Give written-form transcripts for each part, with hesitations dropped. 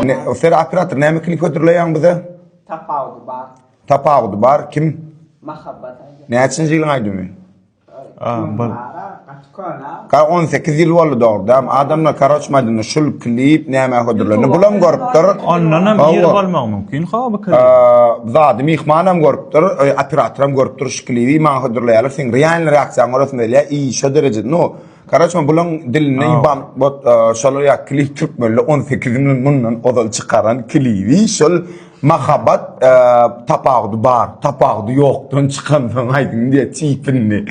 Ne, Fer operator näme klip götürleýän bize? Tapawdy bar. Kim? Mahabbat. Näçinji ýylyň aýdymy? Bal. 18 ýyl boldy dogdam. Adamlar karaçmadyny şul klip näme götürleýär. Bulam görüpdir. Ondan bir ýer bolmak mümkin. Ha bu klip. Zady mihmanam görüpdir. Operatoram görüpdir şu klibi maňa götürleýär. Sen real reaksiýa görüp berýär. Şu derejede. No. Karaçma bulan diline ibam bot şolya klip türkmenle 18 ýyl mundan odal çykaran klibi şol mahabbat tapawdy bar, tapawdy ýokdan çykandan aýdyn diýe çypynny.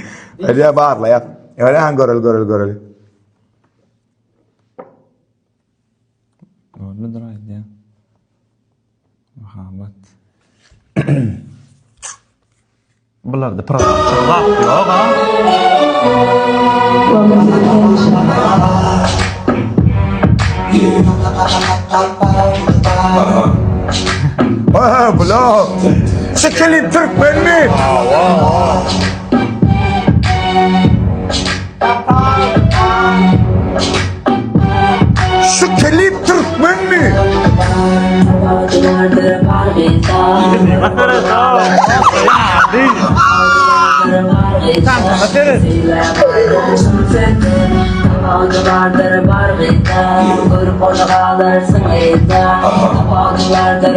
Öyle barla ya. Öyle han görel. Görüldür aýdy ya. Mahabbat. Bularda program ýok ha. Bula. Şekli Türkmen mi? Şu klip Türkmen mi? Vardır bargıda, görüp onu kalırsın eyda. Vardır bargıda,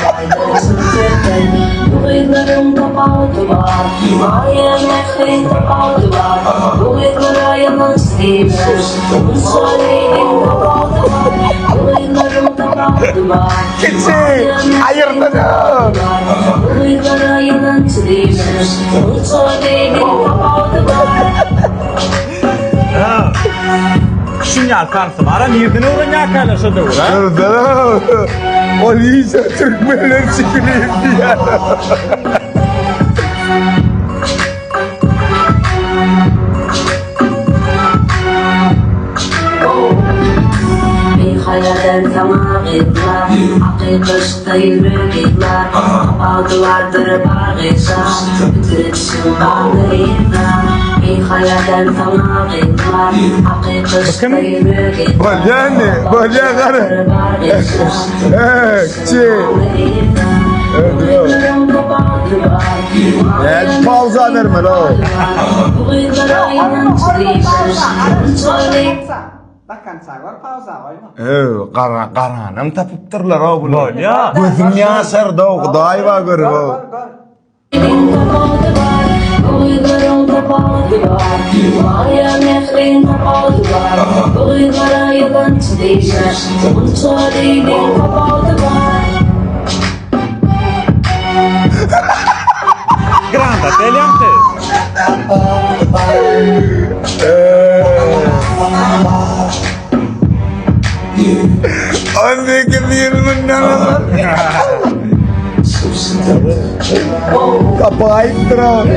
faydarsın senden. Bu kıyılarım tapavdı var, maya mehrin tapavdı var. Bu kıyılara yalan sevmez, bu söylediğim tapavdı var. Bu kıyılarım tapavdı var, Keçi, ayırdın. bu kıyılara yalan sevmez, bu söylediğim tapavdı var. Şunyal karşı var. Nirden öğrenýär kaylaşa döwür ha. O lise Türkmenler çekilip diye. Hayalden tamam etler, hakikaşta yürüyler. Kapağdılardır bağışa, bitirirsin bağırıyla. Hayalden tamam etler, hakikaşta yürüyler. Balya karı. Evet, pauza verme lo. Bakkan sagor pauza oyma. Qaranam tapıptırlar o bunu. Balya. Gözüm yaşar da o Xuday va görüp o. Uygarım tapavdı var, maya mehrin tapavdı var. Uygara yabancı değişmez, uçadıydın tapavdı var. Granda, teliante. Anne kemiğimin nanamar. Kapayıp duran.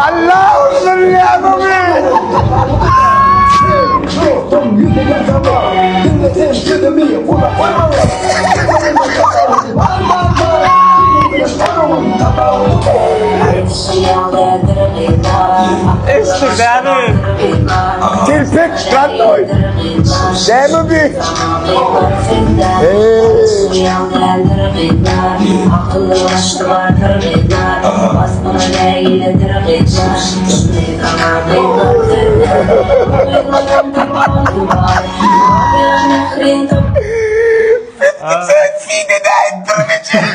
Allah'ım ya Mami. Tilpek kandoy. Demi bir. Akıllı başlı vardır gıylar, basmına değildir gıylar. Şimdi kanadıyla zırdır, uygularım tapavdı var. Maya mehrin tapavdı. Sen sineden durmayacak.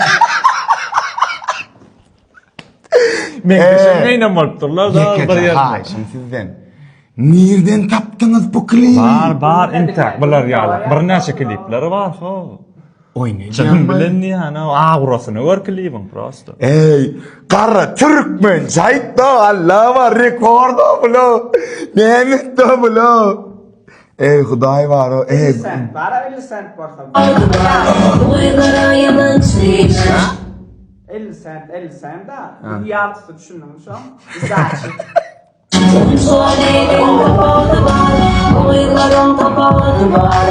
Men neyle martırlar da bir yer. Hayır, şimdi sizden. Nereden taptınız bu klibi? Bar intak bular ýaly. Bir näçe klipleri bar ha. Oynayacağım Canım ben. bilen ýa-ni agurasyny gör klibin prosto. Ey, kara Türkmen şahit da Allah var rekorda bulo. Mehmet da bulo. Ey Xuday var o. Ey. Sen, bara 50 cent borsa. Uygara yabancı değilmez. 50 cent da. Yarısı düşündüm şu an. Güzel. Söylediğin tapavdı var, uygarım tapavdı tapadı var.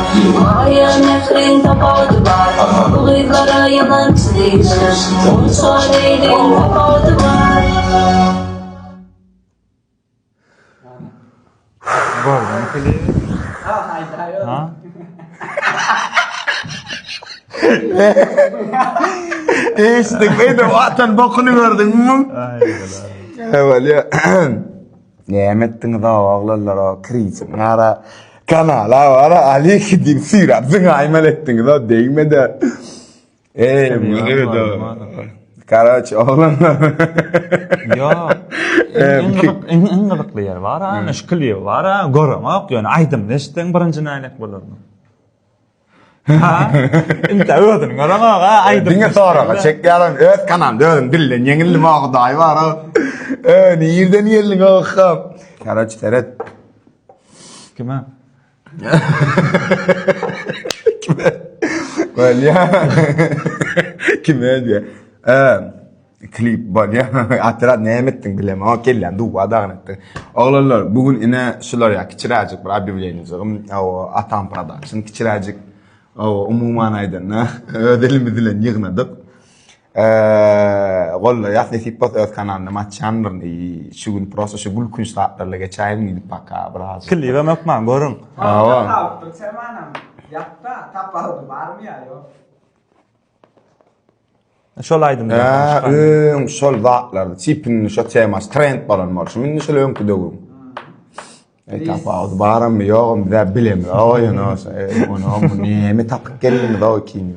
Aya nefrin tapadı var. Bu kızlara yalan çizmişler. Onu söyleyin tapadı var. Gördün klibi? Haydi. Ha? İşte beyde vatan bokunu gördün mü? Evet ya. Nimettin da oğlanlar o kriçin ara kanala var Ali gidip sirap zıngı aymal ettin da değme de. Evet o. Karaç oğlanlar. Yo. En gıdıklı yer var ha, ne klibi var ha, görmek yani aydım neşten birinci nänek bolar. Ha? Inte ödün görmek ha, aydım. Dinge sonra çekýärem öz kanal dödüm dillen yeňilli bagdaý bar o. Nirden yerliň oxam. Karaç Ferhat. Kime? Valya. Kime diye. Klip var ya. Atrat nämetdiň bilem. O kellen duwa dagnytdy. Oglanlar bugün ine şular ya kiçiräjik bir abi bilenizim. O Atam Production kiçiräjik. O umuman aydın. Ödelimiz bilen ýygnadyk. Golla ýasny sipot öz kanalynda matçandyr. Şu gün prosa şu gül gün saatlarla geçäýin gidip baka biraz. Klibi mekman görün. Taptı semanam. Yapta tapadı var mı ya yok? Şol aydım. Şol zatlar, tipin şu temas trend bolan mar. Min şol öňkü dögüm. Tapadı baram mı ýogum da bilem. O ýa-ni onu näme tapyp geldim da o kini.